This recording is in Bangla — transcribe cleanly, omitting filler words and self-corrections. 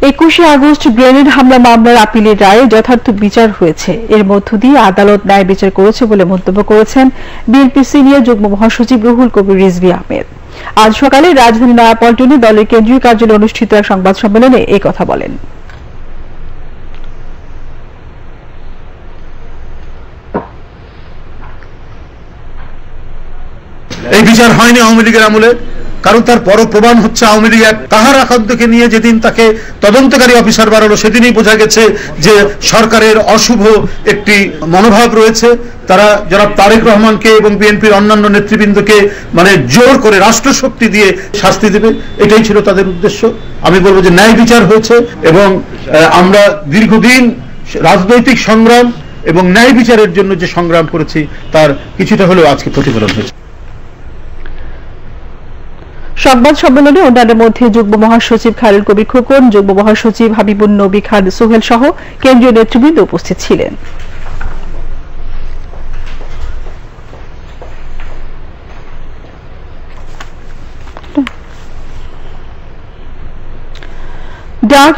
21 আগস্ট গ্রেনেড হামলা মামলার আপিলের রায়ে যথার্থ বিচার হয়েছে, এর মধ্য দিয়ে আদালত ন্যায় বিচার করেছে বলে মন্তব্য করেছেন বিএনপির সিনিয়র যুগ্ম মহাসচিব রুহুল কবির রিজভী আহমেদ। আজ সকালে রাজধানী নয়াপল্টনে দলের কেন্দ্রীয় কার্যালয়ে অনুষ্ঠিত এক সংবাদ সম্মেলনে এই কথা বলেন। এই বিচার হয়নি আওয়ামী লীগের আমলে, কারণ তার বড় প্রমাণ হচ্ছে আওয়ামী লীগ তাহার আকান্তকে নিয়ে যেদিন তাকে তদন্তকারী অফিসার বানালো সেদিনই বোঝা গেছে যে সরকারের অশুভ একটি মনোভাব রয়েছে। তারা জনাব তারেক রহমানকে এবং বিএনপির অন্যান্য নেতৃবৃন্দকে মানে জোর করে রাষ্ট্রশক্তি দিয়ে শাস্তি দেবে, এটাই ছিল তাদের উদ্দেশ্য। আমি বলবো যে ন্যায় বিচার হয়েছে এবং আমরা দীর্ঘদিন রাজনৈতিক সংগ্রাম এবং ন্যায় বিচারের জন্য যে সংগ্রাম করেছি তার কিছুটা হলেও আজকে প্রতিফলন হয়েছে। সংবাদ সম্মেলনে অন্যান্যের মধ্যে যুগ্ম মহাসচিব খায়রুল কবির খোকন, যুগ্ম মহাসচিব হাবিবুন নবী খান সোহেল সহ কেন্দ্রীয় নেতৃবৃন্দ উপস্থিত ছিলেন। ডাক